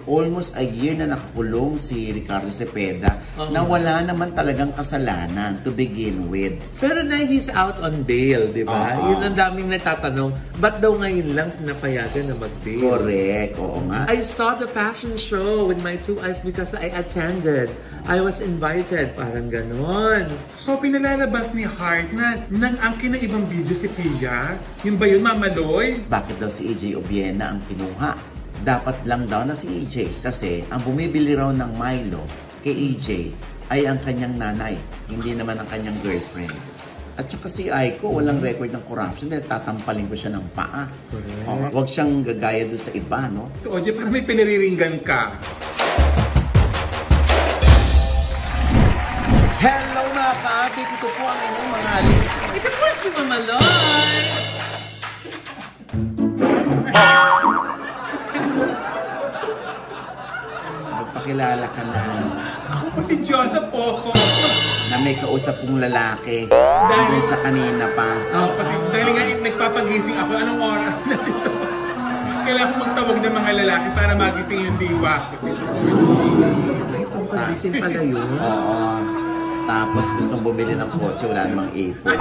almost a year na nakakulong si Ricardo Cepeda na wala naman talagang kasalanan to begin with. Pero na he's out on bail, di ba? Yun ang daming natatanong, ba't daw ngayon lang pinapayagan na mag-bail? Correct, oo nga. I saw the fashion show with my 2 eyes because I attended. I was invited, parang ganon. So pinalalabas ni Heart na nang-angkin ng ibang video si Pia? Yun ba yun, Mama Loy? Bakit daw si AJ Obiena ang kinuha? Dapat lang daw na si AJ kasi ang bumibili raw ng Milo kay AJ ay ang kanyang nanay, hindi naman ang kanyang girlfriend. At saka si Aiko, walang record ng corruption dahil tatampalin ko siya ng paa. Huwag siyang gagaya doon sa iba, no? Ito, OJ, parang may pinariringgan ka. Hello mga ka-ate! Ito po ang inyong mga halip. Ito po si Mama Loy! Magpakilala ka na. Ako po si Joseph Poco. Na may kausap kong lalaki. Doon siya kanina pa. Dahil nga nagpapagising ako, anong oras na dito? Kailangan ko magtawag ng mga lalaki para magising yung diwa. Ay, pampagising pala yun. Oo. Tapos gustong bumili ng kotse, wala namang ipon.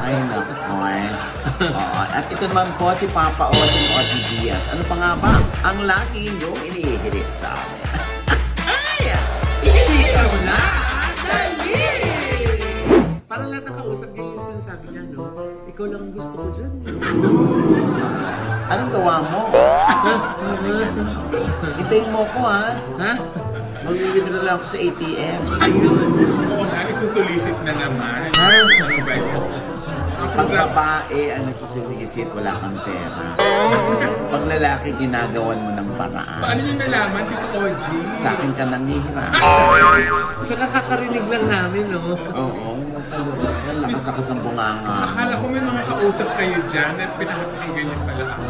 Ay, nako eh. Oo. At ito naman po si Papa Osing Oti Diaz. Ano pa nga ba? Ang lagi niyong inihirit sa amin. Ay! Inisita mo na! Dali! Parang lahat nakausap niya yung sinasabi niya, no? Ikaw lang ang gusto ko dyan. Anong gawa mo? Hintayin mo ko, ha? Ha? Mag-withdraw lang ako sa ATM. Ayun. Oo nga, isusulisit na naman. Ano ba yun? Pag babae ang nagsisiligit, wala kang pera. Pag lalaki, ginagawan mo ng paraan. Paano nyo nalaman, Tito OG? Sa akin ka nanghihirap. Tsaka kakarinig lang namin, no? Oo. Lakas-lakas ang bunganga. Akala ko may mga kausap kayo dyan at pinakapakinggan niyo pala ako.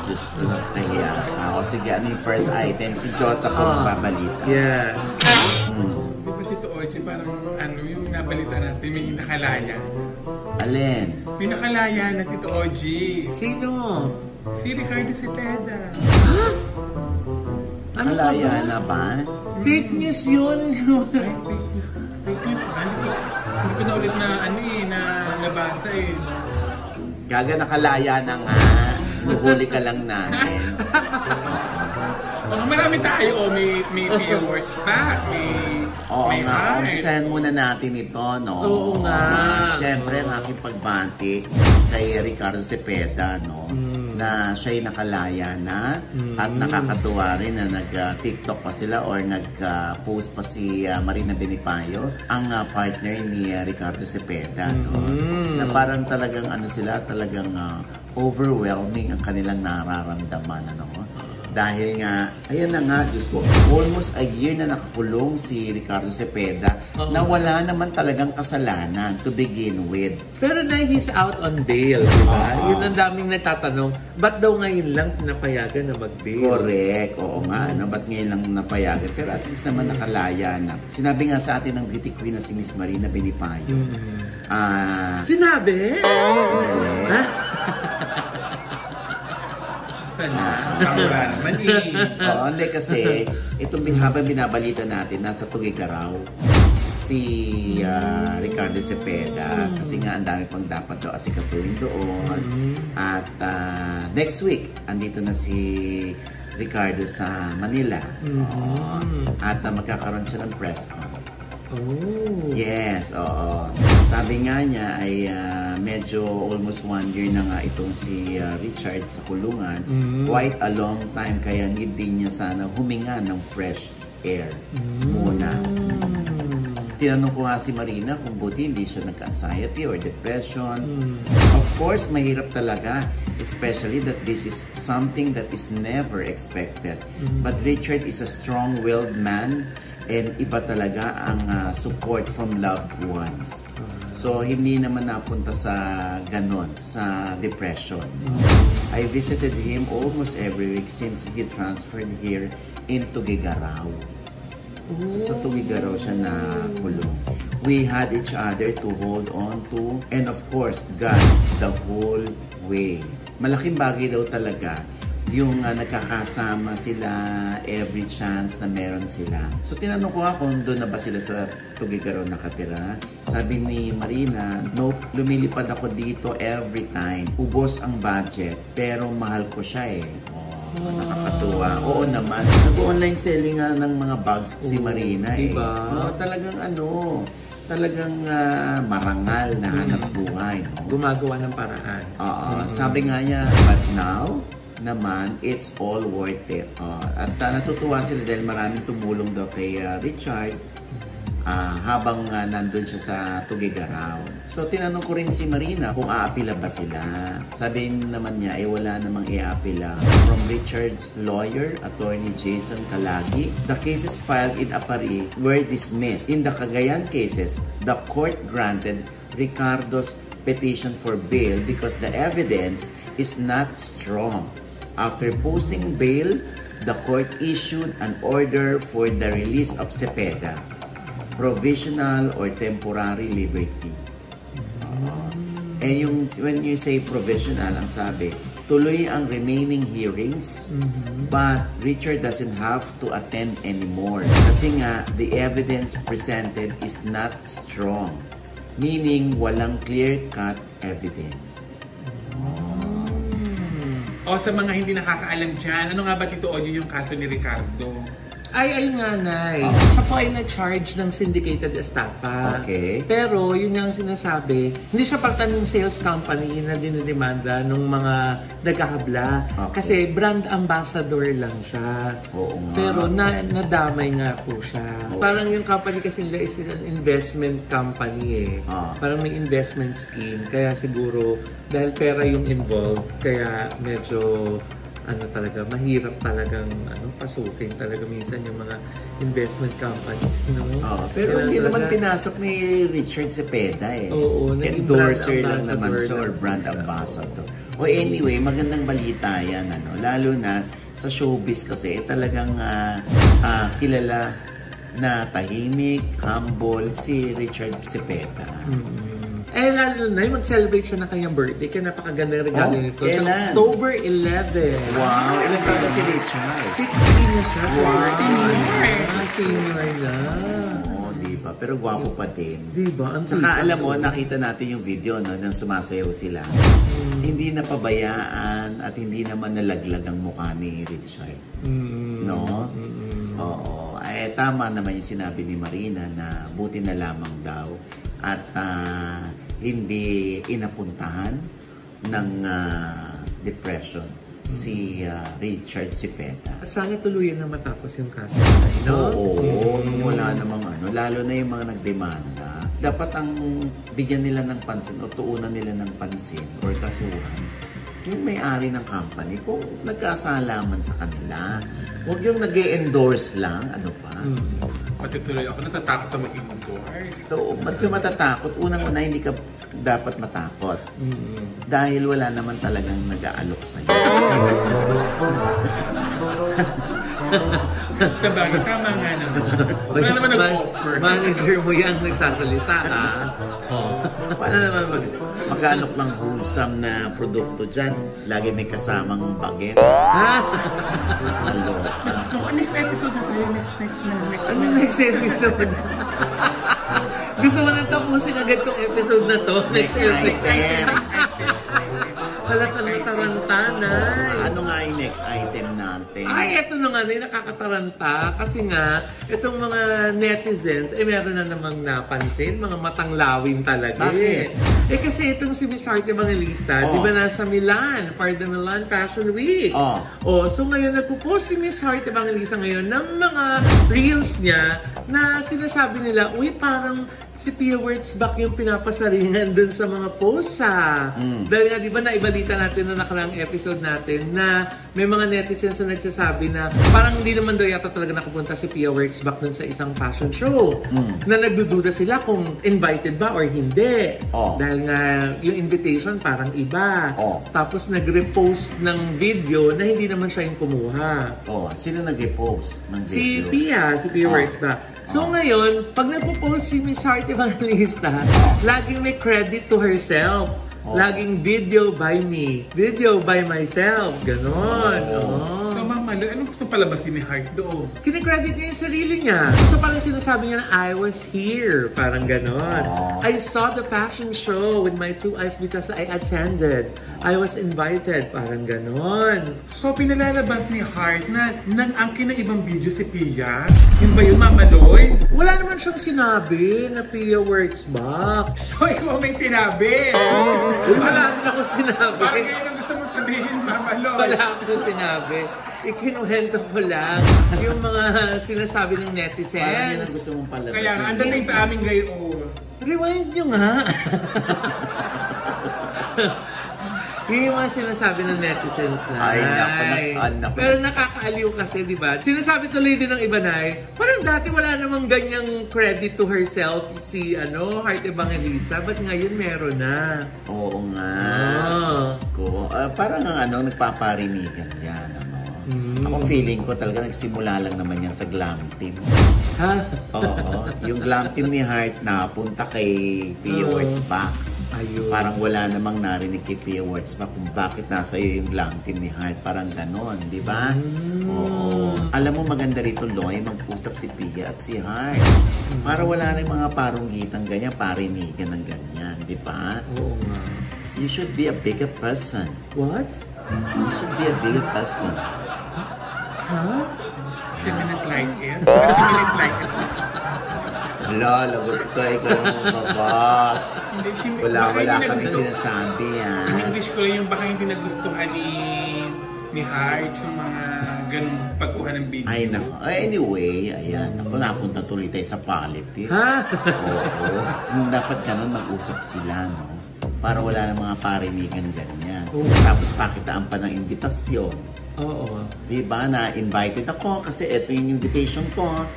Diyos ko lang, nahiya ka. O sige, ano yung first item? Si Joseph po magbabalita. Yes. Di ba, Tito OG, parang ano yung nabalita natin, may nakalaya. Alin? May nakalaya na, Tito OG. Sino? Si Ricardo Cepeda. Ano Alaya ba? na ba? Fake news yun. Ay, fake news. Fake news. Hindi ko na ulit na, ano eh, na nabasa eh. Gaga, nakalaya na nga. Nuhuli ka lang namin. Marami tayo, may awards pa, Oo may nga, heart. umpisahan muna natin ito, no? Oo nga. Siyempre, ang aking pagbati kay Ricardo Cepeda, no? Na siya'y nakalaya na at nakakatuwa rin na nag-TikTok pa sila or nag-post pa si Marina Benipayo, ang partner ni Ricardo Cepeda, no? Na parang talagang ano sila, talagang overwhelming ang kanilang nararamdaman, ano? Dahil nga, ayan na nga, Diyos ko, almost a year na nakakulong si Ricardo Cepeda na wala naman talagang kasalanan to begin with. Pero na he's out on bail, di ba? Yun ang daming natatanong, ba't daw ngayon lang pinapayagan na mag-bail? Correct, oo nga, no? Ba't ngayon lang napayagan? Pero at least naman nakalaya na. Sinabi nga sa atin ng beauty queen na si Miss Marina Benipayo. Sinabi? Wala naman eh. Oo, hindi kasi, itong habang binabalita natin, nasa Tugigaraw si Ricardo Cepeda kasi nga ang dami pang dapat daw asikasuhin doon. At next week, andito na si Ricardo sa Manila. At magkakaroon siya ng press con. Oh. Yes, oo. Sabi nga niya ay medyo almost 1 year na nga itong si Richard sa kulungan. Quite a long time, kaya need din niya sana huminga ng fresh air muna. Tinanong ko nga si Marina kung buti hindi siya nagka-anxiety or depression. Of course, mahirap talaga, especially that this is something that is never expected. But Richard is a strong-willed man and iba talaga ang support from loved ones. So, hindi naman napunta sa ganon, sa depression. I visited him almost every week since he transferred here in Tugigaraw. So, sa Tugigaraw siya na kulong. We had each other to hold on to, and of course, God the whole way. Malaking bagay daw talaga yung nagkakasama sila every chance na meron sila. So tinanong ko kung doon na ba sila sa Tuguegarao nakatira. Sabi ni Marina, nope, lumilipad ako dito every time. Ubos ang budget, pero mahal ko siya eh. Nakakatuwa. Oo naman. Nag-online selling nga ng mga bags si Marina eh. Diba? Talagang marangal na hanap buhay. No? Gumagawa ng paraan. Sabi nga niya, but now, naman, it's all worth it. At natutuwa sila dahil maraming tumulong daw kay Richard habang nandun siya sa Tuguegarao. So, tinanong ko rin si Marina kung aapila ba sila. Sabi naman niya, wala namang iaapila. From Richard's lawyer, Attorney Jason Calagi, the cases filed in Apari were dismissed. In the Cagayan cases, the court granted Ricardo's petition for bail because the evidence is not strong. After posting bail, the court issued an order for the release of Cepeda, provisional or temporary liberty. And when you say provisional, ang sabi, tuloy ang remaining hearings, but Richard doesn't have to attend anymore. Kasi nga, the evidence presented is not strong. Meaning, walang clear-cut evidence. O sa mga hindi nakakaalam dyan, ano nga ba Tito Ogie yung kaso ni Ricardo? Ay nga, Nay. Siya po ay na-charge ng syndicated estafa. Okay. Pero, yun yung sinasabi, hindi siya parte ng sales company na dinidemanda ng mga nagkahabla. Okay. Kasi brand ambassador lang siya. Oo nga. Pero nadamay nga po siya. Parang yung company kasi nila is an investment company eh. Parang may investment scheme. Kaya siguro, dahil pera yung involved, kaya medyo talaga, mahirap talagang pasukin talaga minsan yung mga investment companies, no? Pero hindi naman pinasok ni Richard Cepeda eh. Oo, endorser lang naman siya or brand ambassador. Anyway, magandang balita yan, lalo na sa showbiz kasi talagang kilala na tahimik, humble si Richard Cepeda. Lalo na, mag-celebrate siya ng kanyang birthday. Kaya napakaganda yung regalo nito. Sa October 11. Wow! Ilan taon na si Richard? 16 na siya. Wow! Senior na. Diba? Pero gwapo pa din. Diba? Saka alam mo, nakita natin yung video nang sumasayaw sila. Hindi napabayaan at hindi naman nalaglag ang mukha ni Richard. No? Oo. Tama naman yung sinabi ni Marina na buti na lamang daw at hindi inapuntahan ng depression si Richard Cepeda. At sana tuluyan na matapos yung kaso. No? Oo, wala namang lalo na yung mga nagdemanda. Dapat ang bigyan nila ng pansin o tuunan nila ng pansin or kasuhan yung may-ari ng company kung nagkasalaman sa kanila. Huwag yung nag-e-endorse lang, Pati tuloy ako natatakot na mag-endorse. So, ba't ka matatakot? Unang-una, hindi ka dapat matakot. Dahil wala naman talagang nag-aalok sa'yo. Sabagay, tama nga naman. Wala naman nag-offer. Manager mo yan nagsasalita, Paano naman mag-aalok ng wholesome na produkto dyan? Lagi may kasamang baget. Next episode na tayo. Ano next episode? Gusto mo nang tapusin agad tong episode na to? Next item. Halatang natarantanay. Ano nga yung next item natin? Ay, eto na nga na yung nakakataranta. Kasi nga, itong mga netizens, meron na namang napansin. Mga matanglawin talaga. Bakit? Kasi itong si Miss Art Evangelista, di ba nasa Milan, for the Milan Fashion Week. So ngayon, nagpo-post si Miss Art Evangelista ngayon ng mga reels niya na sinasabi nila, uy, parang si Pia Wurtzbach yung pinapasaringan dun sa mga posa. Dahil nga, di ba, naibalita natin na nakaraang episode natin na may mga netizens na nagsasabi na parang hindi naman daw yata talaga nakapunta si Pia Wurtzbach dun sa isang fashion show. Na nagdududa sila kung invited ba or hindi. Dahil nga, yung invitation parang iba. Tapos nag-repost ng video na hindi naman siya yung kumuha. Sino nag-repost ng video? Si Pia Wurtzbach. So ngayon, pag nagpo-post si Miss Art Evangelista, laging may credit to herself. Laging video by me, video by myself, ganon. So Mama Lu, anong gusto palabasin ni Heart doon? Kinecredit niya yung sarili niya. So parang sinasabi niya na I was here, parang ganon. I saw the fashion show with my 2 eyes because I attended. I was invited, parang ganon. So pinalalabas ni Heart na ang kinaibang video si Pia? Yun ba yun, Mama Loy? Wala naman siyang sinabi na Pia works back. So ikaw may sinabi? Wala rin ako sinabi. Parang ngayon ang gusto mo sabihin, Mama Loy. Wala akong sinabi. Ikinuhento ko lang yung mga sinasabi ng netizens. Parang yun ang gusto mong palabasin. Kaya ang dating sa aming gayon. Rewind nyo nga. Yung mga sinasabi ng netizens na. Ay, naku. Pero nakakaaliw kasi, di ba? Sinasabi tuloy din ng iba na parang dati wala namang ganyang credit to herself si Heart Evangelista. Ba't ngayon meron na? Oo nga. Diyos ko. Parang nagpaparinigan yan. Ako feeling ko talaga nagsimula lang naman yan sa glam team. Ha? Oo. Yung glam team ni Heart napunta kay Pia Words Back. Ayun. Parang wala namang narinig kay Pia Words Back kung bakit nasa iyo yung glam team ni Heart. Parang ganon, di ba? Oo. Alam mo maganda rito, Loy, mag-usap si Pia at si Heart. Para wala na yung mga parunggitan ganyan, parinigan ng ganyan, di ba? Oo nga. You should be a bigger person. What? You should be a bigger person. Huh? She didn't like it. She didn't like it. Wala, lagot ka. Ikaw naman babas. Wala kami sinasabi, ha? In English ko lang yung baka hindi nagustuhan ni Heart yung mga ganung pagkuha ng video. Ay, naku. Anyway, ayan. Ako napunta tuloy tayo sa politics. Ha? Oo. Dapat ganun mag-usap sila, no? Para wala ng mga parinigan ganyan. Tapos pakitaan pa ng imbitasyon. Oo. Diba, na-invited ako kasi ito yung invitation ko.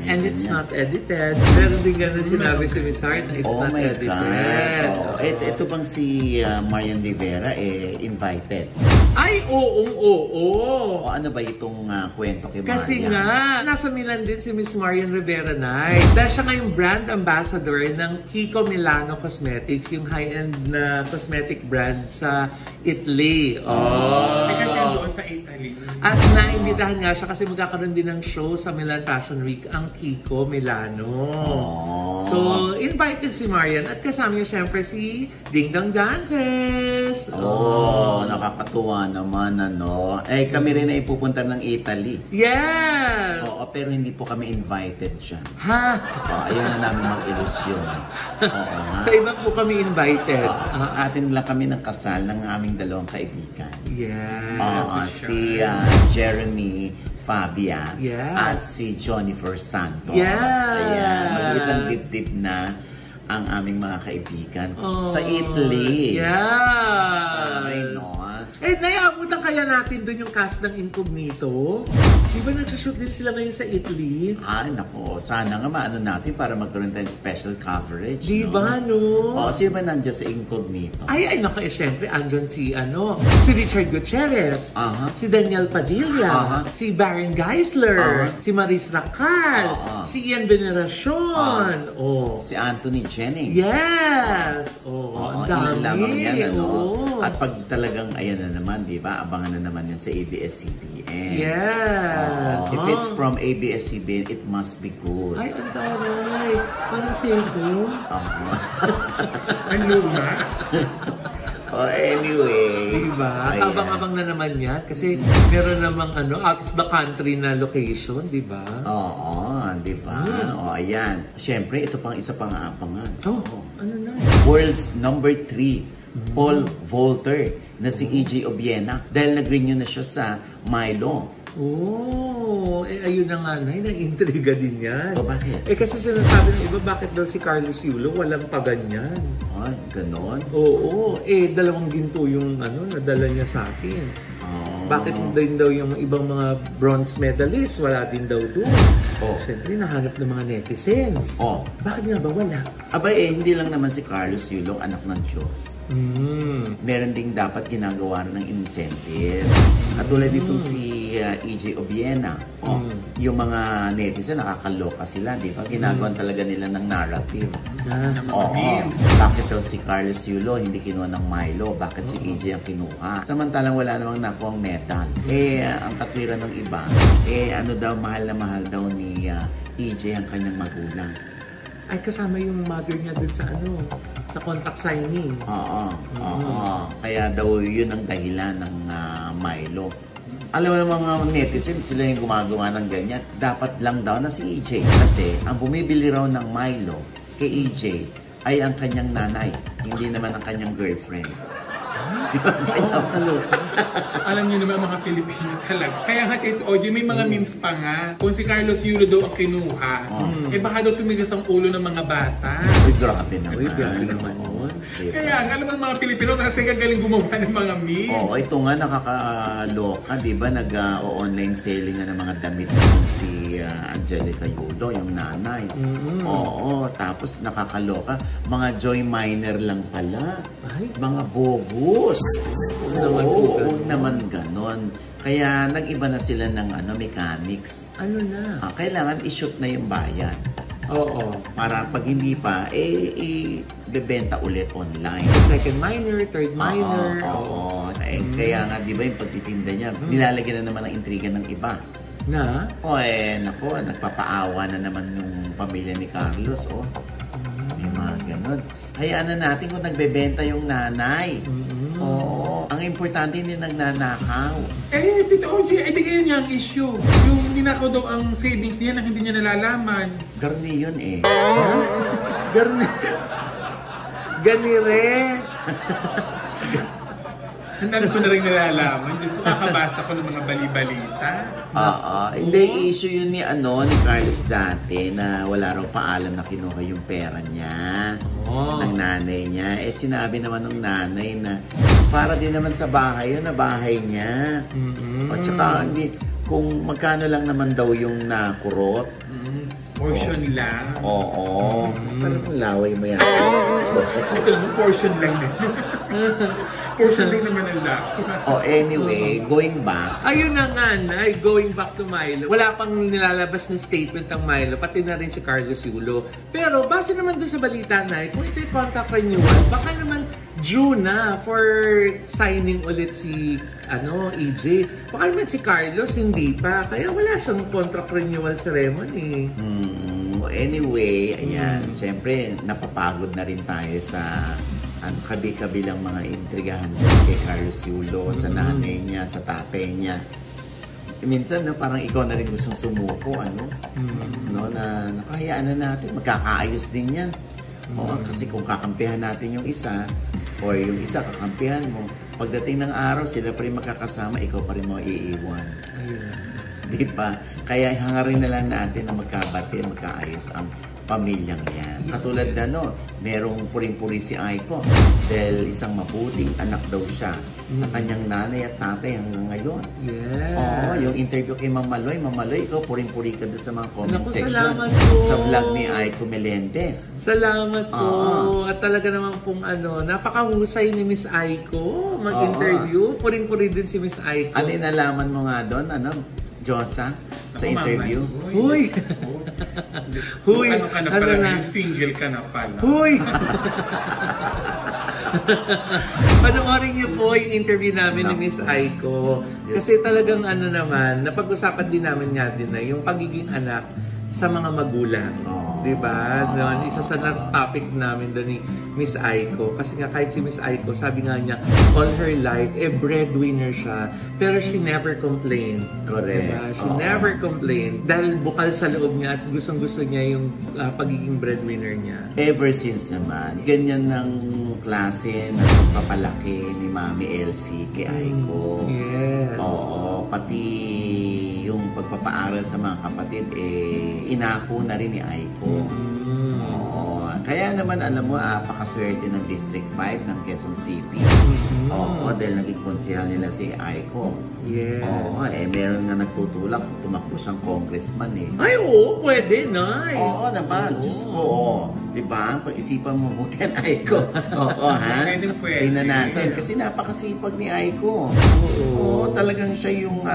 And it's not edited. Meron din ganun sinabi si Miss Heart na it's not edited. Oh my God. Ito bang si Marian Rivera invited? Ay, oo. O ano ba itong kwento kay Marian? Kasi nga, nasa Milan din si Miss Marian Rivera Nay. Dahil siya ngayong brand ambassador ng Kiko Milano Cosmetics, yung high-end na cosmetic brand sa Italy. Sikat yan doon sa Italy. At naimbitahan nga siya kasi magkakaroon din ng show sa Milan Fashion Week ang Kiko Milano. So, invited si Marian at kasama niya syempre si Ding Dong Dantes. Nakakatuwa naman, kami rin ay pupunta ng Italy. Yes! Oo, pero hindi po kami invited siya. Ha? Ayaw na namin mag-ilusyon. Sa iba po kami invited. Atin lang kami ng kasal ng aming dalawang kaibigan. Yes. Si Jeremy Fabia at si Jennifer Santos. Ayan, mag-isang dip-dip na ang aming mga kaibigan sa Italy. Ay, no. Naiabutan kaya natin doon yung cast ng Incognito? Di ba nagsushoot din sila ngayon sa Italy? Ay, nako. Sana nga maano natin para magkaroon tayong special coverage. Di ba, no? Sino ba nandiyan sa Incognito? Ay, nako, syempre, andyan si Richard Gutierrez, si Daniel Padilla, si Baron Geisler, si Maris Racal, si Ian Veneracion, si Anthony Jennings. Yes! Ang dami. Lamang yan, At pag talagang, ayan na naman, di ba? Abangan na naman yan sa ABS-CBN. Yes! If it's from ABS-CBN, it must be good. Ay, ang taray. Parang sego. Ang luma. Anyway. Diba? Abang-abang na naman yan. Kasi meron namang out of the country na location, diba? Diba? Ayan. Siyempre, ito pang isa pang aabangan. Ano na? World's number 3. Paul Volter na si E.J. Obiena dahil nag-renew na siya sa Milo. Ayun na nga, na-intriga din yan. Bakit? Kasi sinasabi ng iba, bakit daw si Carlos Yulo walang paganyan? Ganon? Dalawang ginto yung nadala niya sa akin. Bakit din daw yung ibang mga bronze medalists, wala din daw doon? Siyempre, nahanap ng mga netizens. Bakit nga ba wala? Hindi lang naman si Carlos Yulo, anak ng Diyos. Meron ding dapat ginagawa ng incentive. Katulad ditong si EJ Obiena. Yung mga netizen, nakakaloka sila, di ba? Ginagawa talaga nila ng narrative. Bakit daw si Carlos Yulo hindi kinuha ng Milo? Bakit si EJ ang kinuha? Samantalang wala namang nakuha ang medal. Ang katwiran ng iba, ano daw, mahal na mahal daw ni EJ ang kanyang magulang. Ay, kasama yung mother niya dun sa sa contract signing. Oo. Kaya daw yun ang dahilan ng Milo. Alam mo ng mga netizen, sila yung gumagawa ng ganyan. Dapat lang daw na si EJ. Kasi ang bumibili raw ng Milo kay EJ ay ang kanyang nanay. Hindi naman ang kanyang girlfriend. Di ba? Alam niyo naman mga Pilipino talaga. Kaya nga Tito OJ, may mga memes pa nga. Kung si Carlos Yulo daw ang kinuha, baka daw tumigas ang ulo ng mga bata. Uy, grabe naman. Grabe naman yun. Kaya nga, alam mo mga Pilipino kasi gagaling gumawa ng mga memes. Oo, ito nga nakakaloka, di ba? Nag-online selling nga ng mga damit si Angelica Yulo, yung nanay. Oo, tapos nakakaloka, mga joy minor lang pala. Ay? Mga bogus. Oo, naman ganon. Kaya nag-iba na sila ng mechanics. Ano na? Kailangan i-shoot na yung bayan. Oo. Para pag hindi pa, bebenta ulit online. Second minor, third minor. Oo. Kaya nga, di ba yung pagtitinda niya, nilalagyan na naman ang intriga ng iba. Na? Nako, nagpapaawa na naman yung pamilya ni Carlos, May mga ganon. Hayaan na natin kung nagbebenta yung nanay. Oo. Ang importante hindi nagnanakaw. Tito OJ, di kaya niya ang issue. Yung ninakaw daw ang savings niya na hindi niya nalalaman. Garni yun Garni. Ganire. Ang dami ko na rin nalalaman. Diyos ko, kakabasa ko ng mga bali-balita. Hindi, issue yun ni Carlos dati na wala raw paalam na kinuha yung pera niya ng nanay niya. Sinabi naman ng nanay na para din naman sa bahay yun, na bahay niya. At saka, kung magkano lang naman daw yung nakurot. Portion lang. Oo. Parang laway mo yan. Ito naman, portion lang din. Portion lang naman ang laki. Anyway, going back. Ayun na nga, Nay, going back to Milo. Wala pang nilalabas na statement ng Milo, pati na rin si Carlos Yulo. Pero base naman dun sa balita, Nay, kung ito yung contract renewal, baka naman due na for signing ulit si EJ. Baka naman si Carlos hindi pa, kaya wala siyang contract renewal ceremony. Anyway, ayan, syempre napapagod na rin tayo sa kabi-kabilang mga intrigahan kay Carlos Yulo, sa nanay niya, sa tatay niya. Minsan parang ikaw na rin gustong sumuko, na nakahayaan na natin, magkakaayos din yan. Kasi kung kakampihan natin yung isa, or yung isa kakampihan mo, pagdating ng araw, sila pa rin magkakasama, ikaw pa rin mo iiwan. Di ba? Kaya hangarin na lang natin na magkabati, magkaayos ang pamilyang yan. Katulad merong puring-puri si Aiko dahil isang mabuting anak daw siya sa kanyang nanay at tatay hanggang ngayon. Yes. Yung interview kay Mamaloy, ikaw puring-puri ka doon sa mga comment section. Salamat po. Sa vlog ni Aiko Melendez. Salamat po. At talaga naman pong napakahusay ni Miss Aiko mag-interview. Puring-puri din si Miss Aiko. Ano yung nalaman mo nga doon, Josa, sa interview? Huy! Huy! Ano ka na pala? Single ka na pala. Huy! Panoorin niyo po yung interview namin ni Miss Aiko. Kasi talagang napag-usapan din namin nga din na yung pagiging anak sa mga magulang. Diba? Isa sa topic namin doon ni Miss Aiko. Kasi nga kahit si Miss Aiko, sabi nga niya, all her life, breadwinner siya. Pero she never complained. Correct. Diba? She never complained. Dahil bukal sa loob niya at gustong-gusto niya yung pagiging breadwinner niya. Ever since naman, ganyan ng klase na pagpapalaki ni Mami Elsie kay Aiko. Yes. Pati yung pagpapaaral sa mga kapatid, inako na rin ni Aiko. Kaya naman, alam mo, pakaswerte ng District 5 ng Quezon City. Dahil naging konsehal nila si Aiko. Yes. Meron nga nagtutulak, tumakbo siyang congressman Ay, oo, pwede, Nay. Naman, Diyos ko, Diba? Pag-isipan mo buti ang Aiko. Oo, ha? Tingnan natin. Kasi napakasipag ni Aiko. Oo, talagang siya yung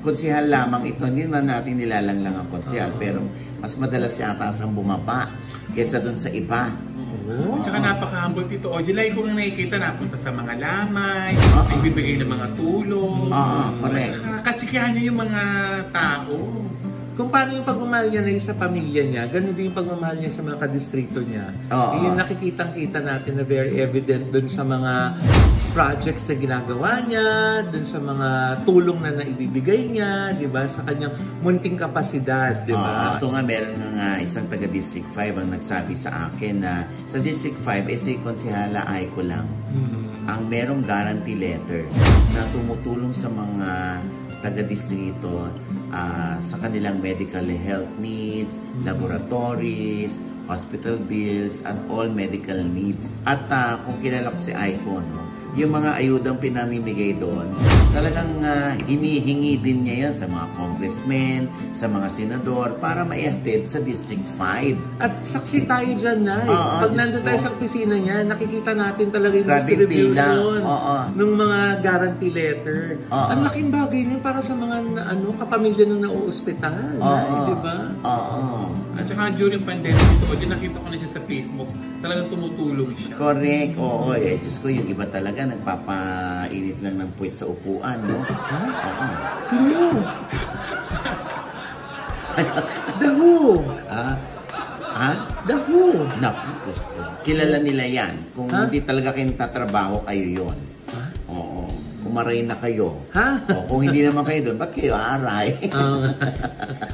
konsehal lamang ito. Hindi man natin nilalanglang ang konsehal. Pero mas madalas yata siyang bumaba kesa dun sa iba. At saka napaka-humble Tito Ogie. Like ko nang nakikita, napunta sa mga lamay, nagbibigay ng mga tulong. Correct. Katsikihan niya yung mga tao. Kung paano yung pagmamahal niya na sa pamilya niya, ganun din yung pagmamahal niya sa mga kadistrito niya. Yung nakikitang-kita natin na very evident dun sa mga projects na ginagawa niya, dun sa mga tulong na naibibigay niya, di ba? Sa kanyang munting kapasidad, di ba? Ito nga, meron nga isang taga District 5 ang nagsabi sa akin na sa District 5, si Konsehala Aiko lang ang merong guarantee letter na tumutulong sa mga taga-distrito sa kanilang medical health needs, laboratories, hospital bills, and all medical needs. At kung kilala ko si Aiko, no, yung mga ayudang pinamimigay doon, talagang hinihingi din niya yan sa mga congressmen, sa mga senador, para maihatid sa District 5. At saksi tayo dyan, Nay. Pag nandun tayo sa opisina niya, nakikita natin talaga yung distribution ng mga guarantee letter. Ang laking bagay niya para sa mga kapamilya ng nauospital, di ba? At saka during pandemic ito, nakita ko na siya sa Facebook, talagang tumutulong siya. Correct, Diyos ko, yung iba talaga nagpapainit lang ng puwit sa upuan, no? True! The Who! The Who! Naku, Diyos ko. Kilala nila yan. Kung hindi talaga kayo tatrabaho, kayo yon. Umaray na kayo. Kung hindi naman kayo doon, ba't kayo aaray?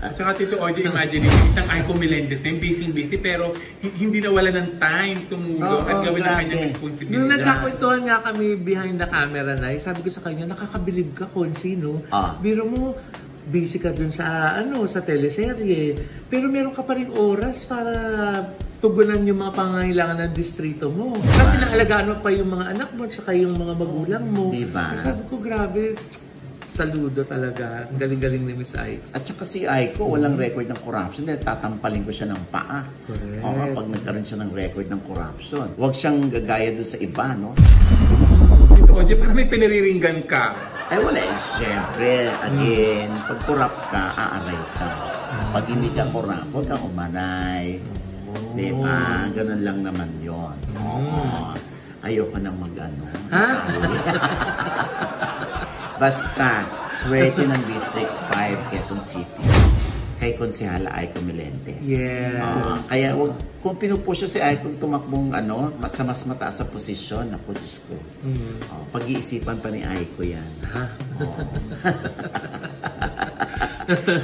At saka Tito Ogie, imagine isang Aiko Melendez na busy pero hindi nawala ng time tumulong at gawin ang kanyang responsibility. Nung nagkakwentuhan nga kami behind the camera, na sabi ko sa kanya, nakakabilib ka kung sino. Biro mo, busy ka dun sa sa teleserye, pero meron ka pa rin oras para tugunan yung mga pangangailangan ng distrito mo. Kasi naalagaan mo pa yung mga anak mo at saka yung mga magulang mo. Diba? Sabi ko, grabe, saludo talaga. Ang galing-galing ni Miss Aiko. At saka si Aiko, walang record ng corruption dahil tatampalin ko siya ng paa. Correct. Pag nagkaroon siya ng record ng corruption. Huwag siyang gagaya doon sa iba, no? Tito Ogie, parang may pinariringgan ka. Ay wala, siyempre, again, pag corrupt ka, aaray ka. Pag hindi ka corrupt, huwag kang umanay. Diba? Ganun lang naman yun. Ayoko nang mag-ano. Basta, swerte ng District 5, Quezon City. Kay Konsehala Aiko Melendez. Yes. Kaya kung pinupush si Aiko tumakbong mas mataas sa posisyon, ako Diyos ko. Pag-iisipan pa ni Aiko yan.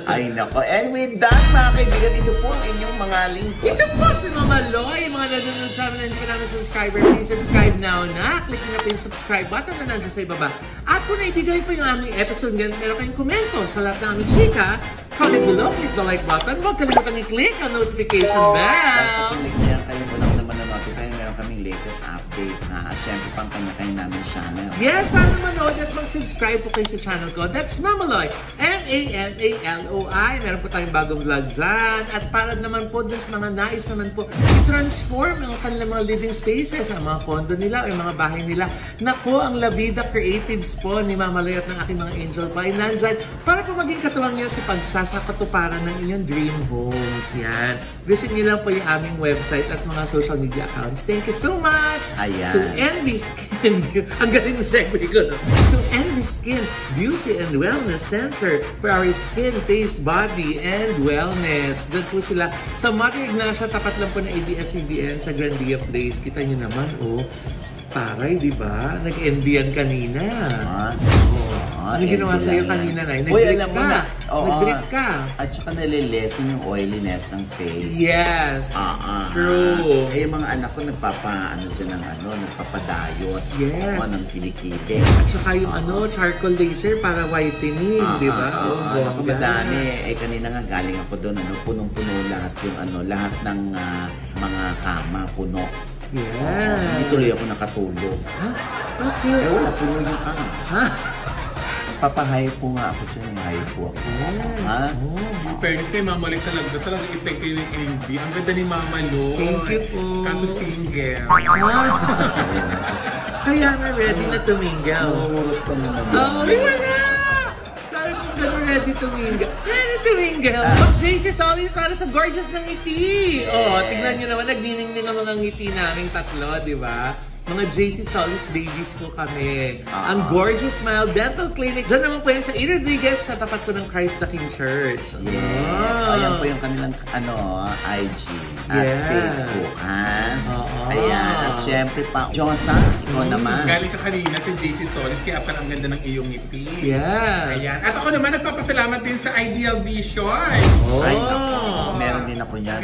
Ay nako. And with that, mga kaibigan, ito po ang inyong mga lingkod. Ito po si Mama Loy. Mga nanonood sa amin na hindi ka namin subscriber, please subscribe now na. Click nyo na po yung subscribe button na nandiyan sa ibaba. At kung naibigay po yung aming episode, meron kayong komento sa lahat ng aming chika, comment below, click the like button. Huwag kalimutan i-click ang notification bell. Click niya kayo mo lang naman na notify. Meron kaming latest update at syempre pang kanya-kanya namin channel. Yes, sana manood at mag-subscribe po kayo sa channel ko. That's Mamaloy. M-A-M-A-L-O-I. Meron po tayong bagong vlog dyan. At para naman po dun sa mga nais naman po i-transform ang kanilang mga living spaces, ang mga condo nila o yung mga bahay nila. Naku, ang La Vida Creatives po ni Mamaloy at ng aking mga angel pa ay nandyan para po maging katuwang niyo sa pagsasakatuparan ng inyong dream homes. Yan. Visit niyo lang po yung aming website at mga social media accounts. Thank you so much to Envy Skin. Ang galing na segue ko, no? To Envy Skin Beauty and Wellness Center for our skin, face, body, and wellness. Doon po sila sa Mother Ignacia, tapat lang po na ABS-CBN sa Grandia Place. Kita nyo naman, taray, di ba? Nag-envyan kanina. Ano ginawa sa'yo kanina, Nay? Nag-grip ka. Nag-grip ka. At saka nalilesen yung oiliness ng face. Yes. True. Yung mga anak ko nagpapadayot. Yes. Ng kilikili. At saka yung charcoal laser para whitening, di ba? Ako madami. Kanina nga galing ako doon, punong-puno lahat yung lahat ng mga kama, puno. Yes. Hindi tuloy ako nakatulog. Okay. Wala, puno yung kama. Nagpapahay po nga ako siya. Hay po ako. Ha? Yung fairness kay Mama Lo talaga effective yung MV. Ang ganda ni Mama Lo. Thank you po. Kaso single. Kaya na ready na tumingaw. Namumurot ka na naman. Oh, wala! Sabi ko gano'n ready tumingaw. Ready tumingaw. Grace is always para sa gorgeous ng ngiti. Oh, tingnan nyo naman, nagniningning ang mga ngiti naming tatlo, di ba? Mga JC Solis babies po kami. Ang Gorgeous Smile Dental Clinic. Diyan naman po yan sa E. Rodriguez sa tapat po ng Christ the King Church. Yeah. Ayan po yung kanilang IG at Facebook. Ayan. At syempre pa, Josa, ikaw naman. Galing ka kanina sa JC Solis, kaya parang ang ganda ng iyong ngiti. Yeah. Ayan. At ako naman, nagpapasalamat din sa Ideal Vision. Ay, meron din ako dyan.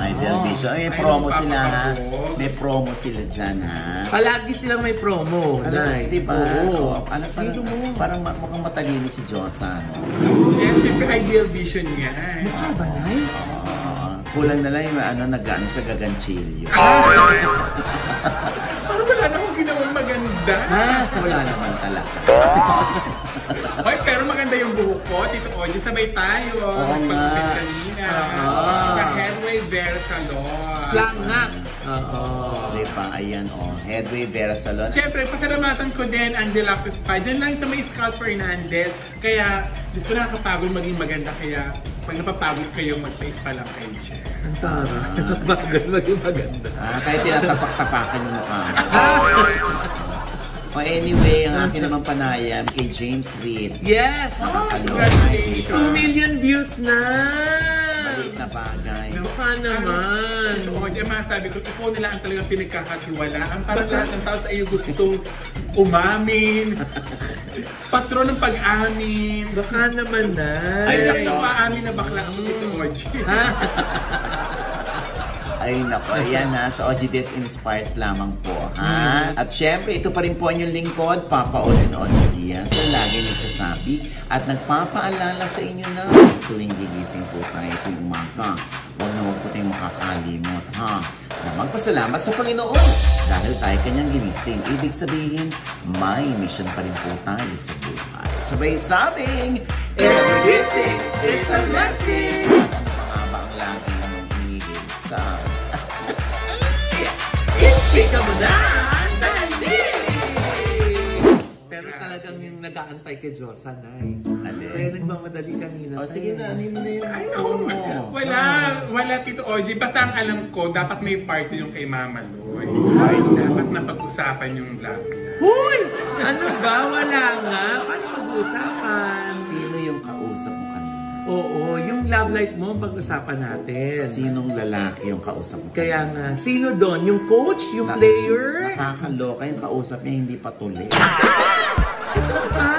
Ideal Vision. May promo sila, ha? May promo sila dyan, ha? Palagi silang may promo. Diba? Oo. Parang mukhang matalino si Josa, no? Yes, syempre Ideal Vision niya. Mukha ba, Nay? Kulang na lang yung nag-ano siya, gaganchilyo. Parang wala na akong ginawang maganda. Wala naman talaga. Hoy, pero maganda yung buhok ko. Tito Oji, sabay tayo. Nagpagpapit kanina. Sa Headway Vera Salon. Langak. Diba? Ayan, Headway Vera Salon. Siyempre, pasalamatan ko din ang Deluxe Spa. Diyan lang sa may Scott Fernandez. Kaya, gusto na nakapagod maging maganda. Kaya, pag napapagod kayo, mag-spa lang kayo siya. Ang tara. Napapagod maging maganda. Kahit tinatapak-tapakan yung mukha. Anyway, ang akin naman panayam kay James Reid. Yes! Congratulations! 2 million views na! Maliit na bagay. Mukha naman. Oo, diyan masabi ko, ikaw nila ang talagang pinagkakatiwalaan. Parang lahat ng tao sa iyo gustong umamin. Patron ng pag-amin. Baka naman na. Ay, yung paamin na bakla ang Tito Oji. Ay, naku, ayan ha. Sa Oji Des Inspires lamang po, ha? At syempre, ito pa rin po ang inyong lingkod, Papa Oji Diaz, na lagi nagsasabi at nagpapaalala sa inyo na sa tuwing gigising po tayo tuwing umaga. Huwag na huwag po tayong makakalimot, ha? Na magpasalamat sa Panginoon dahil tayo kanyang ginising. Ibig sabihin, may mission pa rin po tayo sa buhay. Sabay sabing, every gising is a blessing! Mahaba ang lagi ng hinihil sa Chika mo na! Dali! Pero talagang yung nag-aantay kay Josa, Nay. Kaya nagmamadali kanina. Sige na, ano mo na yun? Ay, wala Tito Oji. Basta ang alam ko, dapat may party yung kay Mama Loy. Dapat napag-usapan yung vlog niya. Huy! Ano ba? Wala nga. Paano pag-uusapan? Sino yung kausap mo kanina? Oo, yung love life mo, pag-usapan natin. Sinong lalaki yung kausap mo? Kaya nga, sino doon? Yung coach? Yung player? Nakakaloka yung kausap niya, hindi pa tuli. Ito ka?